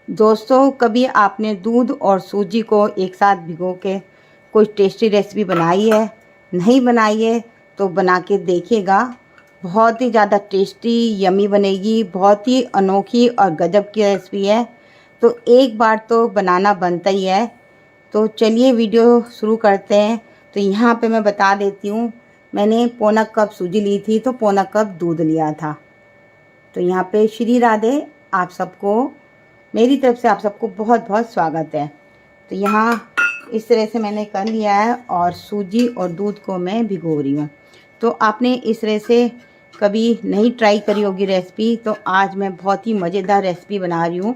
दोस्तों, कभी आपने दूध और सूजी को एक साथ भिगो के कोई टेस्टी रेसिपी बनाई है? नहीं बनाई है तो बना के देखिएगा। बहुत ही ज़्यादा टेस्टी यमी बनेगी। बहुत ही अनोखी और गजब की रेसिपी है, तो एक बार तो बनाना बनता ही है। तो चलिए वीडियो शुरू करते हैं। तो यहाँ पे मैं बता देती हूँ, मैंने पौना कप सूजी ली थी तो पौना कप दूध लिया था। तो यहाँ पे श्री राधे, आप सबको मेरी तरफ से आप सबको बहुत बहुत स्वागत है। तो यहाँ इस तरह से मैंने कर लिया है और सूजी और दूध को मैं भिगो रही हूँ। तो आपने इस तरह से कभी नहीं ट्राई करी होगी रेसिपी, तो आज मैं बहुत ही मज़ेदार रेसिपी बना रही हूँ।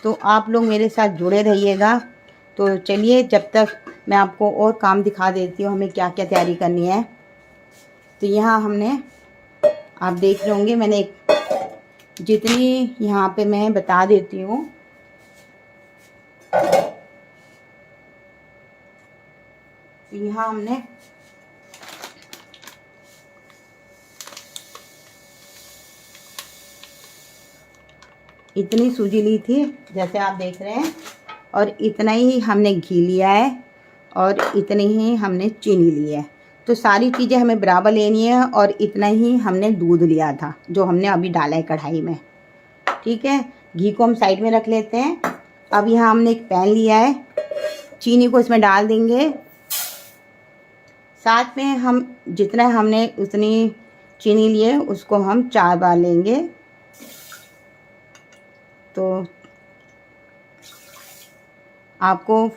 तो आप लोग मेरे साथ जुड़े रहिएगा। तो चलिए, जब तक मैं आपको और काम दिखा देती हूँ हमें क्या क्या तैयारी करनी है। तो यहाँ हमने, आप देख रहे होंगे, मैंने जितनी यहाँ पे मैं बता देती हूँ। तो यहाँ हमने इतनी सूजी ली थी जैसे आप देख रहे हैं, और इतना ही हमने घी लिया है और इतनी ही हमने चीनी ली है। तो सारी चीज़ें हमें बराबर लेनी है और इतना ही हमने दूध लिया था जो हमने अभी डाला है कढ़ाई में। ठीक है, घी को हम साइड में रख लेते हैं। अब यहाँ हमने एक पैन लिया है, चीनी को इसमें डाल देंगे। साथ में हम जितना हमने उतनी चीनी लिए उसको हम 4 बार लेंगे। तो आपको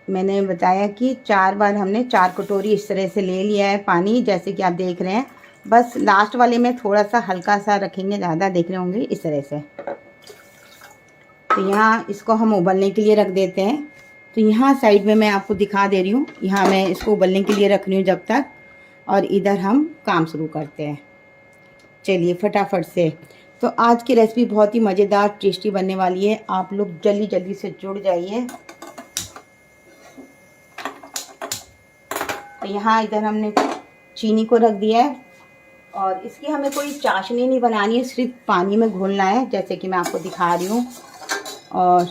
मैंने बताया कि 4 बार हमने 4 कटोरी इस तरह से ले लिया है पानी, जैसे कि आप देख रहे हैं। बस लास्ट वाले में थोड़ा सा हल्का सा रखेंगे, ज़्यादा देख रहे होंगे इस तरह से। तो यहाँ इसको हम उबलने के लिए रख देते हैं। तो यहाँ साइड में मैं आपको दिखा दे रही हूँ, यहाँ मैं इसको उबलने के लिए रख रही हूँ जब तक, और इधर हम काम शुरू करते हैं। चलिए फटाफट से। तो आज की रेसिपी बहुत ही मज़ेदार टेस्टी बनने वाली है, आप लोग जल्दी जल्दी से जुड़ जाइए। तो यहाँ इधर हमने चीनी को रख दिया है और इसकी हमें कोई चाशनी नहीं बनानी है, सिर्फ पानी में घोलना है, जैसे कि मैं आपको दिखा रही हूँ। और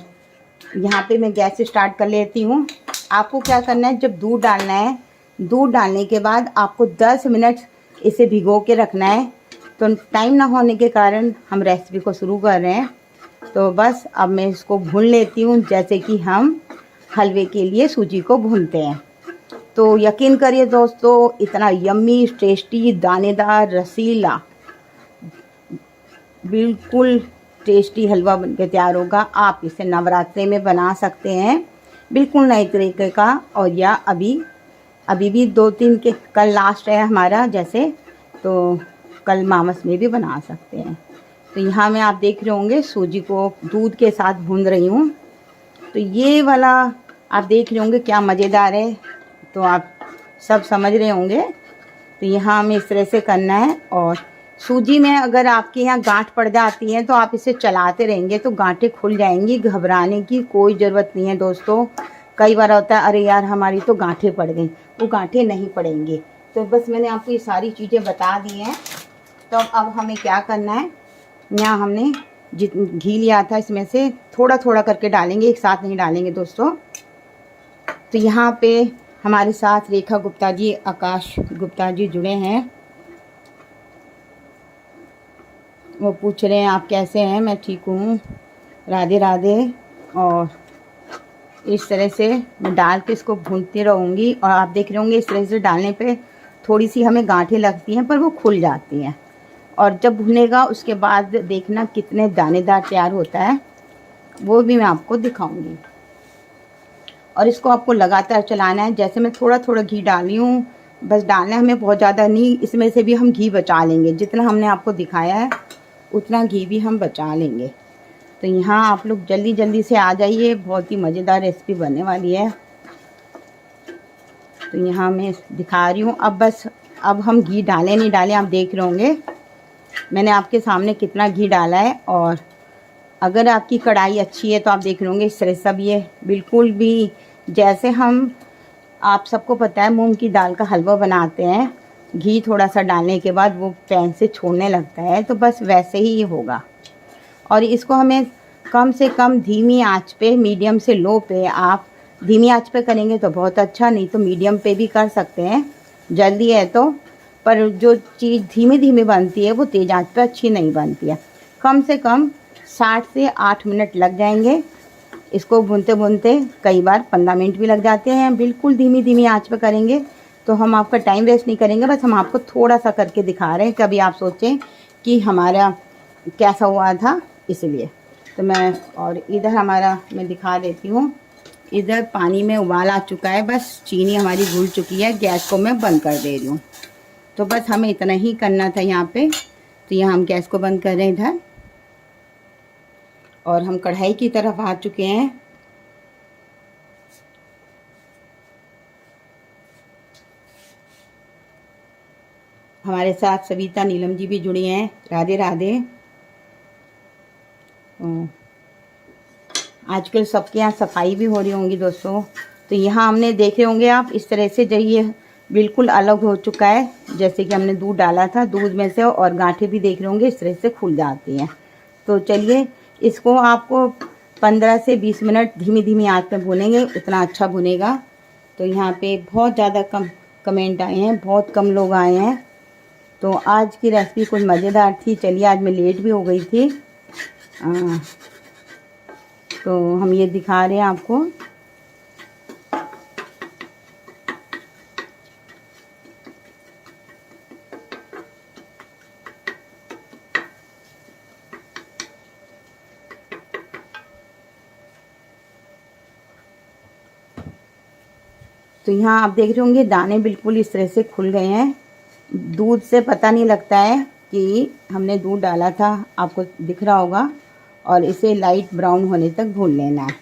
यहाँ पे मैं गैस स्टार्ट कर लेती हूँ। आपको क्या करना है, जब दूध डालना है, दूध डालने के बाद आपको 10 मिनट इसे भिगो के रखना है। तो टाइम ना होने के कारण हम रेसिपी को शुरू कर रहे हैं। तो बस अब मैं इसको भून लेती हूँ, जैसे कि हम हलवे के लिए सूजी को भूनते हैं। तो यकीन करिए दोस्तों, इतना यम्मी टेस्टी दानेदार रसीला बिल्कुल टेस्टी हलवा बनके तैयार होगा। आप इसे नवरात्रि में बना सकते हैं, बिल्कुल नए तरीके का। और या अभी भी 2-3 के कल लास्ट है हमारा, जैसे तो कल मामस में भी बना सकते हैं। तो यहाँ में आप देख रहे होंगे सूजी को दूध के साथ भून रही हूँ। तो ये वाला आप देख रहे होंगे क्या मज़ेदार है, तो आप सब समझ रहे होंगे। तो यहाँ हमें इस तरह से करना है। और सूजी में अगर आपके यहाँ गांठ पड़ जाती है तो आप इसे चलाते रहेंगे तो गांठें खुल जाएंगी, घबराने की कोई ज़रूरत नहीं है दोस्तों। कई बार होता है, अरे यार हमारी तो गांठें पड़ गई, वो गांठें नहीं पड़ेंगी। तो बस मैंने आपको ये सारी चीज़ें बता दी हैं। तो अब हमें क्या करना है, यहाँ हमने घी लिया था इसमें से थोड़ा थोड़ा करके डालेंगे, एक साथ नहीं डालेंगे दोस्तों। तो यहाँ पे हमारे साथ रेखा गुप्ता जी, आकाश गुप्ता जी जुड़े हैं। वो पूछ रहे हैं आप कैसे हैं। मैं ठीक हूँ, राधे राधे। और इस तरह से मैं डाल के इसको भूनती रहूँगी। और आप देख रहे होंगे इस तरह से डालने पे थोड़ी सी हमें गांठें लगती हैं, पर वो खुल जाती हैं। और जब भुनेगा उसके बाद देखना कितने दानेदार तैयार होता है, वो भी मैं आपको दिखाऊंगी। और इसको आपको लगातार चलाना है। जैसे मैं थोड़ा थोड़ा घी डाली हूँ, बस डालना है हमें, बहुत ज़्यादा नहीं। इसमें से भी हम घी बचा लेंगे, जितना हमने आपको दिखाया है उतना घी भी हम बचा लेंगे। तो यहाँ आप लोग जल्दी जल्दी से आ जाइए, बहुत ही मज़ेदार रेसिपी बनने वाली है। तो यहाँ मैं दिखा रही हूँ। अब हम घी डालें नहीं डालें आप देख रहे होंगे, मैंने आपके सामने कितना घी डाला है। और अगर आपकी कढ़ाई अच्छी है तो आप देख रहे होंगे इस तरह सब ये बिल्कुल भी जैसे हम, आप सबको पता है मूंग की दाल का हलवा बनाते हैं, घी थोड़ा सा डालने के बाद वो पैन से छोड़ने लगता है, तो बस वैसे ही ये होगा। और इसको हमें कम से कम धीमी आंच पे, मीडियम से लो पे, आप धीमी आंच पे करेंगे तो बहुत अच्छा, नहीं तो मीडियम पे भी कर सकते हैं, जल्दी है तो। पर जो चीज़ धीमे धीमे बनती है वो तेज़ आंच पे अच्छी नहीं बनती है। कम से कम 7 से 8 मिनट लग जाएंगे इसको भूनते भूनते, कई बार 15 मिनट भी लग जाते हैं। बिल्कुल धीमी धीमी आंच पे करेंगे तो हम आपका टाइम वेस्ट नहीं करेंगे, बस हम आपको थोड़ा सा करके दिखा रहे हैं, कभी आप सोचें कि हमारा कैसा हुआ था, इसलिए। तो मैं, और इधर हमारा मैं दिखा देती हूँ, इधर पानी में उबाल आ चुका है, बस चीनी हमारी घुल चुकी है। गैस को मैं बंद कर दे रही हूँ। तो बस हमें इतना ही करना था यहाँ पे। तो यहाँ हम गैस को बंद कर रहे हैं इधर, और हम कढ़ाई की तरफ आ चुके हैं। हमारे साथ सविता नीलम जी भी जुड़ी हैं। राधे राधे। आजकल सबके यहाँ सफाई भी हो रही होंगी दोस्तों। तो यहाँ हमने देखे होंगे आप, इस तरह से जब ये बिल्कुल अलग हो चुका है, जैसे कि हमने दूध डाला था, दूध में से और गांठें भी देख रहे होंगे इस तरह से खुल जाती हैं। तो चलिए, इसको आपको 15 से 20 मिनट धीमी धीमी आंच में भूनेंगे, उतना अच्छा भुनेगा। तो यहाँ पे बहुत ज़्यादा कम कमेंट आए हैं, बहुत कम लोग आए हैं। तो आज की रेसिपी कुछ मज़ेदार थी। चलिए, आज मैं लेट भी हो गई थी, तो हम ये दिखा रहे हैं आपको। तो यहाँ आप देख रहे होंगे दाने बिल्कुल इस तरह से खुल गए हैं। दूध से पता नहीं लगता है कि हमने दूध डाला था, आपको दिख रहा होगा। और इसे लाइट ब्राउन होने तक भून लेना है।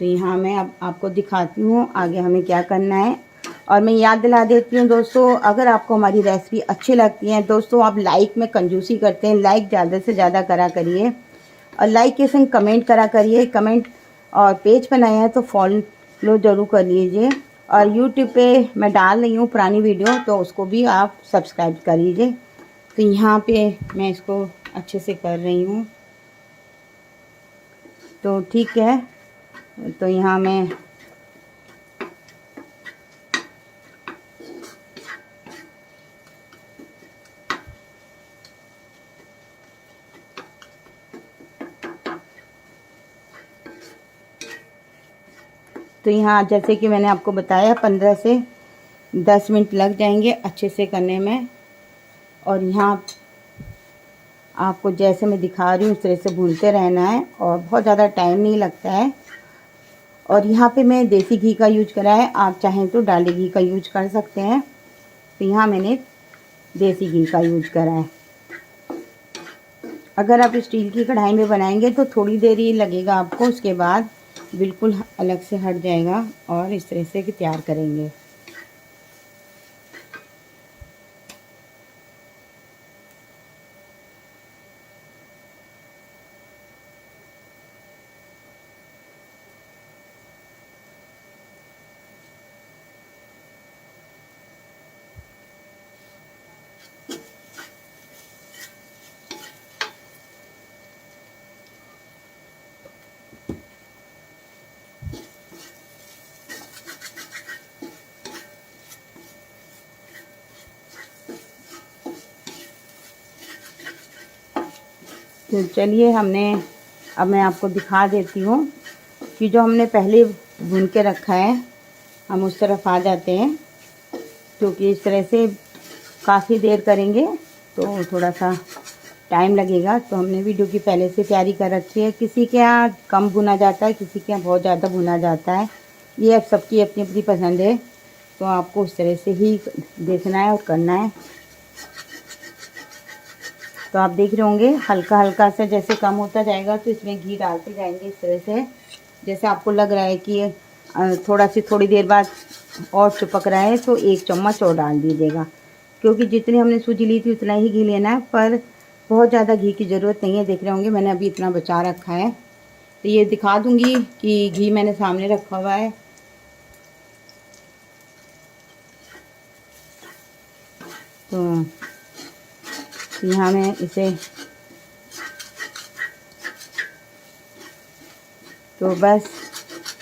तो यहाँ मैं अब आपको दिखाती हूँ आगे हमें क्या करना है। और मैं याद दिला देती हूँ दोस्तों, अगर आपको हमारी रेसिपी अच्छी लगती है दोस्तों, आप लाइक में कंजूसी करते हैं, लाइक ज़्यादा से ज़्यादा करा करिए, और लाइक के संग कमेंट करा करिए। कमेंट, और पेज पर नए हैं तो फॉलो ज़रूर कर लीजिए। और यूट्यूब पे मैं डाल रही हूँ पुरानी वीडियो, तो उसको भी आप सब्सक्राइब कर लीजिए। तो यहाँ पे मैं इसको अच्छे से कर रही हूँ। तो ठीक है, तो यहाँ मैं तो यहाँ जैसे कि मैंने आपको बताया 15 से 10 मिनट लग जाएंगे अच्छे से करने में। और यहाँ आपको जैसे मैं दिखा रही हूँ उस तरह से भूनते रहना है, और बहुत ज़्यादा टाइम नहीं लगता है। और यहाँ पे मैं देसी घी का यूज करा है, आप चाहें तो डाली घी का यूज कर सकते हैं। तो यहाँ मैंने देसी घी का यूज करा है। अगर आप स्टील की कढ़ाई में बनाएंगे तो थोड़ी देर ही लगेगा आपको, उसके बाद बिल्कुल अलग से हट जाएगा। और इस तरह से तैयार करेंगे। तो चलिए, अब मैं आपको दिखा देती हूँ कि जो हमने पहले भून के रखा है, हम उस तरफ आ जाते हैं। क्योंकि इस तरह से काफ़ी देर करेंगे तो थोड़ा सा टाइम लगेगा। तो हमने वीडियो की पहले से तैयारी कर रखी है। किसी के यहाँ कम भुना जाता है, किसी के यहाँ बहुत ज़्यादा भुना जाता है, ये अब सबकी अपनी अपनी पसंद है। तो आपको उस तरह से ही देखना है और करना है। तो आप देख रहे होंगे हल्का हल्का सा जैसे कम होता जाएगा तो इसमें घी डालते जाएंगे इस तरह से। जैसे आपको लग रहा है कि थोड़ी देर बाद और चिपक रहा है तो 1 चम्मच और डाल दीजिएगा। क्योंकि जितनी हमने सूजी ली थी उतना ही घी लेना है, पर बहुत ज़्यादा घी की ज़रूरत नहीं है। देख रहे होंगे मैंने अभी इतना बचा रखा है। तो ये दिखा दूँगी कि घी मैंने सामने रखा हुआ है। तो यहाँ मैं इसे तो बस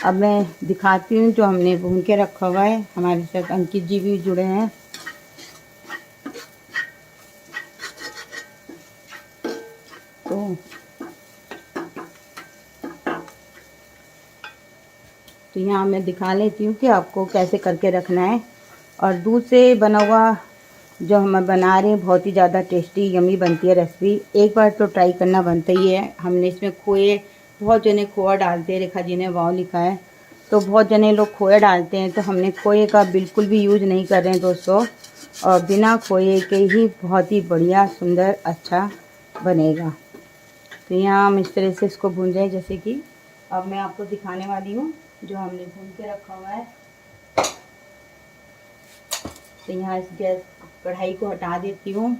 अब मैं दिखाती हूँ जो हमने भून के रखा हुआ है। हमारे साथ अंकित जी भी जुड़े हैं। तो यहाँ मैं दिखा लेती हूँ कि आपको कैसे करके रखना है। और दूध से बना हुआ जो हम बना रहे हैं बहुत ही ज़्यादा टेस्टी यमी बनती है रेसिपी। एक बार तो ट्राई करना बनता ही है। हमने इसमें खोए, बहुत जने खोआ डालते हैं, रेखा जी ने वाव लिखा है, तो बहुत जने लोग खोया डालते हैं, तो हमने खोए का बिल्कुल भी यूज़ नहीं कर रहे हैं दोस्तों। और बिना खोए के ही बहुत ही बढ़िया सुंदर अच्छा बनेगा। तो यहाँ हम इस तरह से इसको भून रहे हैं, जैसे कि अब मैं आपको दिखाने वाली हूँ जो हमने भून के रखा हुआ है। तो यहाँ इस गैस कढ़ाई को हटा देती हूँ।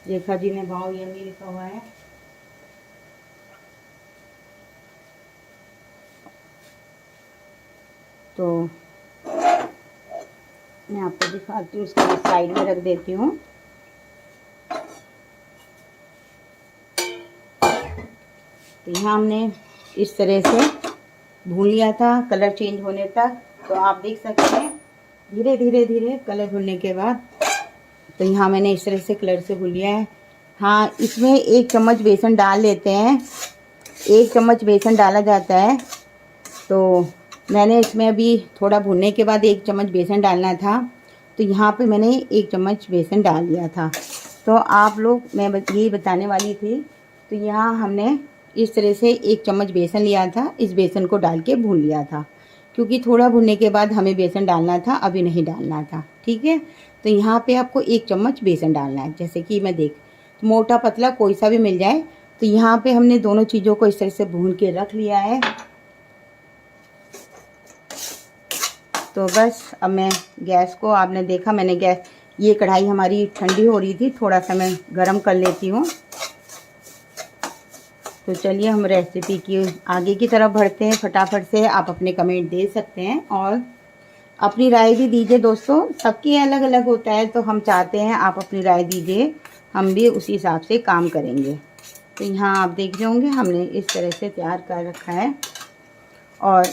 रेखा जी ने वाव यम्मी लिखा हुआ है। तो मैं आपको दिखाती हूँ, उसको साइड में रख देती हूँ। तो यहाँ हमने इस तरह से भून लिया था कलर चेंज होने तक। तो आप देख सकते हैं धीरे धीरे धीरे कलर भूनने के बाद, तो यहाँ मैंने इस तरह से कलर से भून लिया है। हाँ, इसमें 1 चम्मच बेसन डाल लेते हैं। 1 चम्मच बेसन डाला जाता है। तो मैंने इसमें अभी थोड़ा भूनने के बाद 1 चम्मच बेसन डालना था, तो यहाँ पे मैंने 1 चम्मच बेसन डाल दिया था। तो आप लोग, मैं यही बताने वाली थी। तो यहाँ हमने इस तरह से 1 चम्मच बेसन लिया था, इस बेसन को डाल के भून लिया था, क्योंकि थोड़ा भुनने के बाद हमें बेसन डालना था, अभी नहीं डालना था। ठीक है, तो यहाँ पे आपको 1 चम्मच बेसन डालना है, जैसे कि मैं देख, मोटा पतला कोई सा भी मिल जाए। तो यहाँ पे हमने दोनों चीज़ों को इस तरह से भून के रख लिया है। तो बस अब मैं गैस को, आपने देखा मैंने गैस, ये कढ़ाई हमारी ठंडी हो रही थी, थोड़ा सा मैं गरम कर लेती हूँ। तो चलिए हम रेसिपी की आगे की तरफ बढ़ते हैं फटाफट से। आप अपने कमेंट दे सकते हैं और अपनी राय भी दीजिए दोस्तों। सबकी अलग अलग होता है, तो हम चाहते हैं आप अपनी राय दीजिए, हम भी उसी हिसाब से काम करेंगे। तो यहाँ आप देख रहे होंगे हमने इस तरह से तैयार कर रखा है। और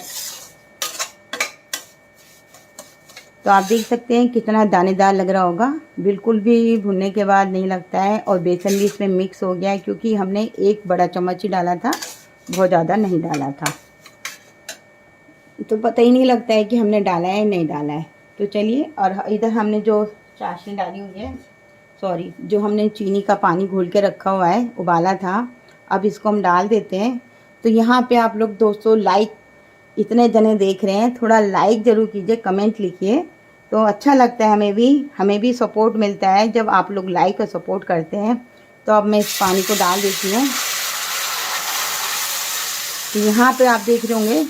तो आप देख सकते हैं कितना दानेदार लग रहा होगा, बिल्कुल भी भुनने के बाद नहीं लगता है। और बेसन भी इसमें मिक्स हो गया है, क्योंकि हमने 1 बड़ा चम्मच ही डाला था, बहुत ज़्यादा नहीं डाला था, तो पता ही नहीं लगता है कि हमने डाला है नहीं डाला है। तो चलिए, और इधर हमने जो चाशनी डाली हुई है, सॉरी, जो हमने चीनी का पानी घोल के रखा हुआ है, उबाला था, अब इसको हम डाल देते हैं। तो यहाँ पे आप लोग दोस्तों लाइक, इतने जने देख रहे हैं, थोड़ा लाइक ज़रूर कीजिए, कमेंट लिखिए, तो अच्छा लगता है हमें भी सपोर्ट मिलता है जब आप लोग लाइक और सपोर्ट करते हैं। तो अब मैं इस पानी को डाल देती हूँ। तो यहाँ पे आप देख रहे होंगे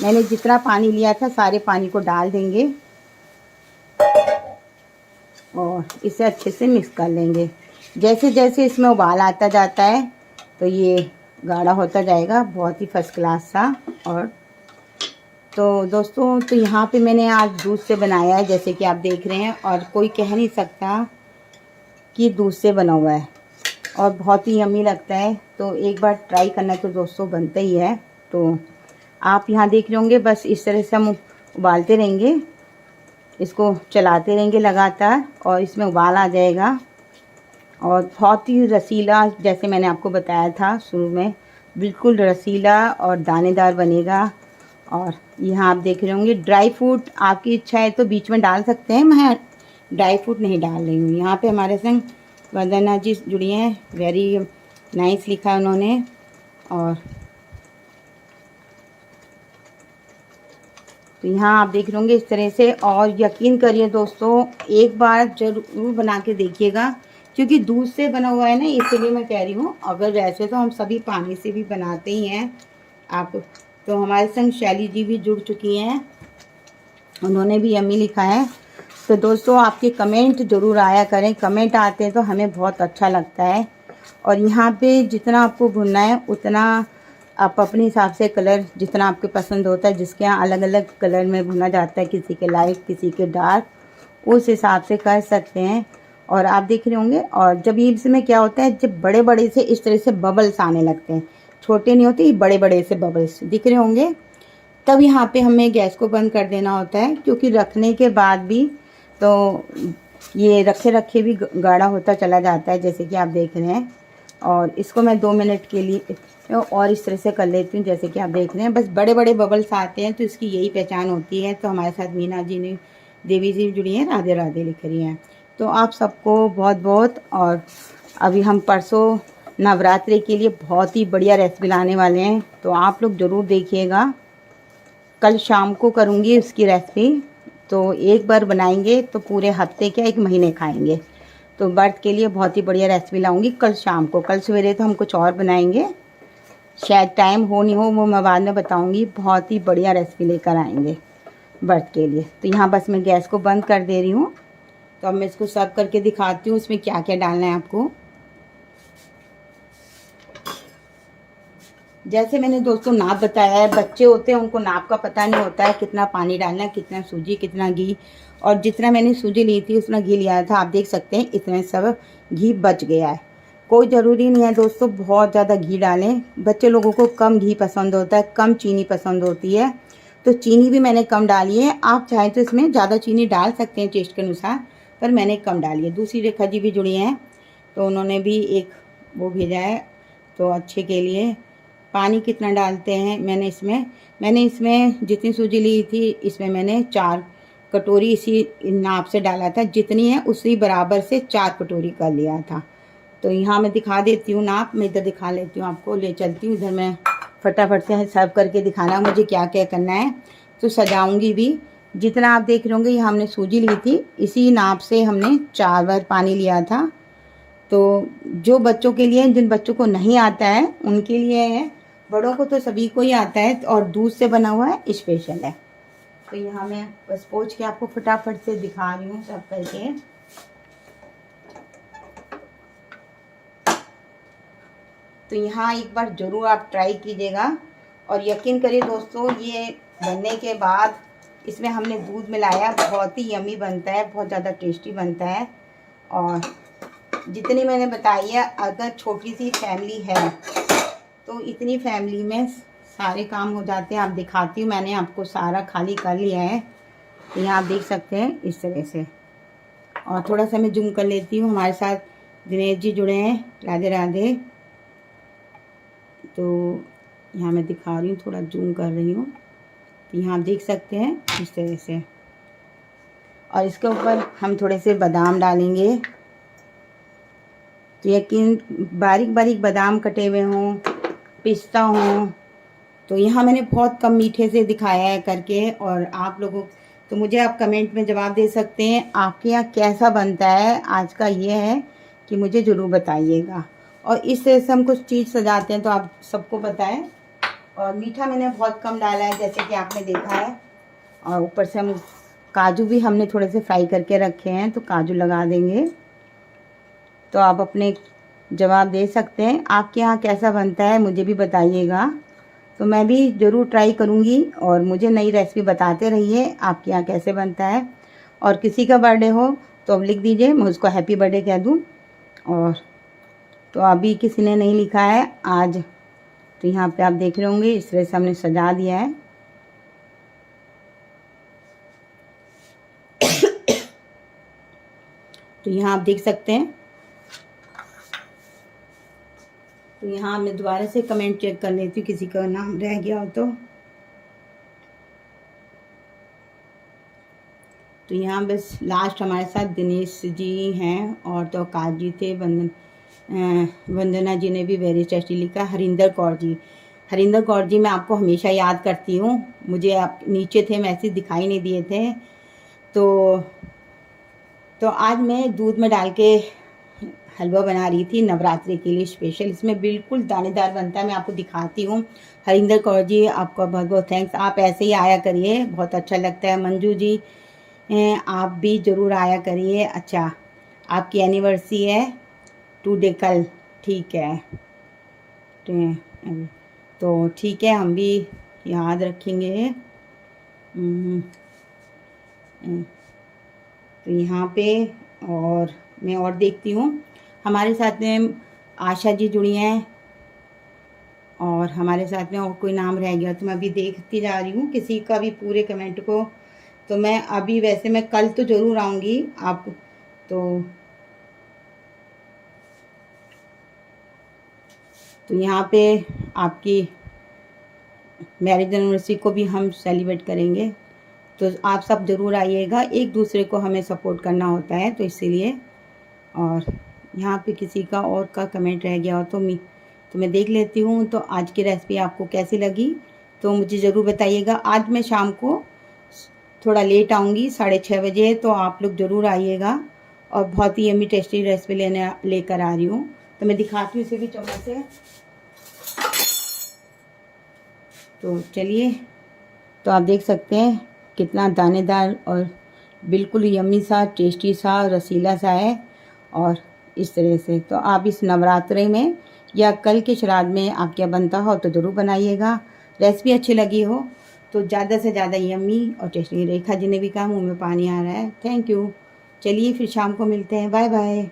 मैंने जितना पानी लिया था सारे पानी को डाल देंगे और इसे अच्छे से मिक्स कर लेंगे। जैसे जैसे इसमें उबाल आता जाता है तो ये गाढ़ा होता जाएगा, बहुत ही फर्स्ट क्लास सा। और तो दोस्तों, तो यहाँ पे मैंने आज दूध से बनाया है, जैसे कि आप देख रहे हैं, और कोई कह नहीं सकता कि दूध से बना हुआ है, और बहुत ही यम्मी लगता है। तो एक बार ट्राई करना तो दोस्तों बनता ही है। तो आप यहाँ देख रहे होंगे, बस इस तरह से हम उबालते रहेंगे, इसको चलाते रहेंगे लगातार, और इसमें उबाल आ जाएगा। और बहुत ही रसीला, जैसे मैंने आपको बताया था शुरू में, बिल्कुल रसीला और दानेदार बनेगा। और यहाँ आप देख रहे होंगे ड्राई फ्रूट, आपकी इच्छा है तो बीच में डाल सकते हैं, मैं ड्राई फ्रूट नहीं डाल रही हूँ। यहाँ पे हमारे संग वंदना जी जुड़ी हैं, वेरी नाइस लिखा है उन्होंने। और तो यहाँ आप देख रहे होंगे इस तरह से। और यकीन करिए दोस्तों, एक बार ज़रूर बना के देखिएगा, क्योंकि दूध से बना हुआ है ना, इसलिए मैं कह रही हूँ। अगर वैसे तो हम सभी पानी से भी बनाते ही हैं। आप तो हमारे संग शैली जी भी जुड़ चुकी हैं, उन्होंने भी यम्मी लिखा है। तो दोस्तों, आपके कमेंट ज़रूर आया करें, कमेंट आते हैं तो हमें बहुत अच्छा लगता है। और यहाँ पे जितना आपको भुनना है उतना आप अपने हिसाब से कलर जितना आपके पसंद होता है, जिसके यहाँ अलग अलग कलर में भुना जाता है, किसी के लाइट किसी के डार्क, उस हिसाब से कर सकते हैं। और आप देख रहे होंगे, और जब ये इसमें क्या होता है, जब बड़े बड़े से इस तरह से बबल्स आने लगते हैं, छोटे नहीं होते, ये बड़े बड़े से बबल्स दिख रहे होंगे। तब यहाँ पे हमें गैस को बंद कर देना होता है, क्योंकि रखने के बाद भी तो ये रखे रखे भी गाढ़ा होता चला जाता है, जैसे कि आप देख रहे हैं। और इसको मैं 2 मिनट के लिए और इस तरह से कर लेती हूँ, जैसे कि आप देख रहे हैं। बस बड़े बड़े बबल्स आते हैं तो इसकी यही पहचान होती है। तो हमारे साथ मीना जी ने, देवी जी जुड़ी हैं, राधे राधे लिख रही हैं। तो आप सबको बहुत बहुत, और अभी हम परसों नवरात्रि के लिए बहुत ही बढ़िया रेसिपी लाने वाले हैं, तो आप लोग ज़रूर देखिएगा। कल शाम को करूँगी उसकी रेसिपी, तो एक बार बनाएंगे तो पूरे हफ्ते क्या 1 महीने खाएंगे। तो व्रत के लिए बहुत ही बढ़िया रेसिपी लाऊंगी कल शाम को। कल सवेरे तो हम कुछ और बनाएंगे, शायद टाइम हो नहीं हो वो मैं बाद में बताऊंगी। बहुत ही बढ़िया रेसिपी लेकर आएंगे व्रत के लिए। तो यहाँ बस मैं गैस को बंद कर दे रही हूँ। तो अब मैं इसको सर्व करके दिखाती हूँ इसमें क्या क्या डालना है आपको। जैसे मैंने दोस्तों नाप बताया है, बच्चे होते हैं उनको नाप का पता नहीं होता है, कितना पानी डालना है, कितना सूजी, कितना घी। और जितना मैंने सूजी ली थी उतना घी लिया था, आप देख सकते हैं इतने सब घी बच गया है। कोई ज़रूरी नहीं है दोस्तों बहुत ज़्यादा घी डालें, बच्चे लोगों को कम घी पसंद होता है, कम चीनी पसंद होती है। तो चीनी भी मैंने कम डाली है, आप चाहें तो इसमें ज़्यादा चीनी डाल सकते हैं टेस्ट के अनुसार, पर मैंने कम डाली है। दूसरी रेखा जी भी जुड़ी हैं, तो उन्होंने भी एक वो भेजा है, तो अच्छे के लिए। पानी कितना डालते हैं, मैंने इसमें जितनी सूजी ली थी इसमें मैंने 4 कटोरी इसी नाप से डाला था, जितनी है उसी बराबर से 4 कटोरी कर लिया था। तो यहाँ मैं दिखा देती हूँ नाप, मैं इधर दिखा लेती हूँ, आपको ले चलती हूँ इधर। मैं फटाफट से सर्व करके दिखाना मुझे क्या क्या करना है, तो सजाऊँगी भी। जितना आप देख रहे होंगे, ये हमने सूजी ली थी, इसी नाप से हमने 4 बार पानी लिया था। तो जो बच्चों के लिए, जिन बच्चों को नहीं आता है उनके लिए है, बड़ों को तो सभी को ही आता है, और दूध से बना हुआ है, स्पेशल है। तो यहाँ मैं बस पोंछ के आपको फटाफट से दिखा रही हूँ सब करके। तो यहाँ एक बार ज़रूर आप ट्राई कीजिएगा, और यकीन करिए दोस्तों ये बनने के बाद इसमें हमने दूध मिलाया, बहुत ही यमी बनता है, बहुत ज़्यादा टेस्टी बनता है। और जितनी मैंने बताई है, अगर छोटी सी फैमिली है तो इतनी फैमिली में सारे काम हो जाते हैं। आप दिखाती हूँ, मैंने आपको सारा खाली कर लिया है। तो यहाँ आप देख सकते हैं इस तरह से। और थोड़ा सा मैं जूम कर लेती हूँ, हमारे साथ दिनेश जी जुड़े हैं, राधे राधे। तो यहाँ मैं दिखा रही हूँ, थोड़ा जूम कर रही हूँ। तो यहाँ आप देख सकते हैं इस तरह से। और इसके ऊपर हम थोड़े से बादाम डालेंगे। तो यकीन, बारीक बारीक बादाम कटे हुए हों, पिस्ता हों। तो यहाँ मैंने बहुत कम मीठे से दिखाया है करके, और आप लोगों, तो मुझे आप कमेंट में जवाब दे सकते हैं आपके यहाँ कैसा बनता है। आज का ये है कि मुझे ज़रूर बताइएगा। और इस तरह से हम कुछ चीज़ सजाते हैं, तो आप सबको पता है। और मीठा मैंने बहुत कम डाला है, जैसे कि आपने देखा है। और ऊपर से हम काजू भी हमने थोड़े से फ्राई करके रखे हैं, तो काजू लगा देंगे। तो आप अपने जवाब दे सकते हैं, आपके यहाँ कैसा बनता है मुझे भी बताइएगा। तो मैं भी ज़रूर ट्राई करूँगी, और मुझे नई रेसिपी बताते रहिए आपके यहाँ कैसे बनता है। और किसी का बर्थडे हो तो अब लिख दीजिए, मैं उसको हैप्पी बर्थडे कह दूँ। और तो अभी किसी ने नहीं लिखा है आज, तो यहाँ पे आप देख रहे होंगे इस तरह से हमने सजा दिया है। तो यहाँ आप देख सकते हैं। तो यहाँ मैं दोबारा से कमेंट चेक कर लेती हूँ, किसी का नाम रह गया हो तो। तो यहाँ बस लास्ट हमारे साथ दिनेश जी हैं, और तो काज जी थे, वंदना जी ने भी वेरी टेस्टी लिखा। हरिंदर कौर जी, मैं आपको हमेशा याद करती हूँ, मुझे आप नीचे थे, मैसेज दिखाई नहीं दिए थे। तो आज मैं दूध में डाल के हलवा बना रही थी नवरात्रि के लिए स्पेशल। इसमें बिल्कुल दानेदार बनता है, मैं आपको दिखाती हूँ। हरिंदर कौर जी, आपका बहुत बहुत थैंक्स, आप ऐसे ही आया करिए, बहुत अच्छा लगता है। मंजू जी, आप भी ज़रूर आया करिए। अच्छा, आपकी एनिवर्सरी है टुडे, कल, ठीक है। तो ठीक है, हम भी याद रखेंगे। तो यहाँ पे, और मैं और देखती हूँ, हमारे साथ में आशा जी जुड़ी हैं, और और हमारे साथ में और कोई नाम रह गया तो मैं अभी देखती जा रही हूँ किसी का भी पूरे कमेंट को। तो मैं अभी वैसे मैं कल तो ज़रूर आऊँगी आप तो यहाँ पे आपकी मैरिज एनिवर्सरी को भी हम सेलिब्रेट करेंगे। तो आप सब ज़रूर आइएगा, एक दूसरे को हमें सपोर्ट करना होता है तो इसीलिए। और यहाँ पे किसी का और का कमेंट रह गया हो तो मैं देख लेती हूँ। तो आज की रेसिपी आपको कैसी लगी तो मुझे ज़रूर बताइएगा। आज मैं शाम को थोड़ा लेट आऊँगी 6:30 बजे, तो आप लोग ज़रूर आइएगा और बहुत ही यम्मी टेस्टी रेसिपी लेकर आ रही हूँ। तो मैं दिखाती हूँ इसे भी चम्मच से। तो चलिए, तो आप देख सकते हैं कितना दानेदार और बिल्कुल यम्मी सा, टेस्टी सा, रसीला सा है। और इस तरह से तो आप इस नवरात्रि में या कल के श्राद्ध में आपके यहाँ बनता हो तो ज़रूर बनाइएगा। रेसिपी अच्छी लगी हो तो ज़्यादा से ज़्यादा यम्मी और टेस्टी। रेखा जी ने भी कहा मुँह में पानी आ रहा है। Thank you. चलिए फिर शाम को मिलते हैं। Bye bye.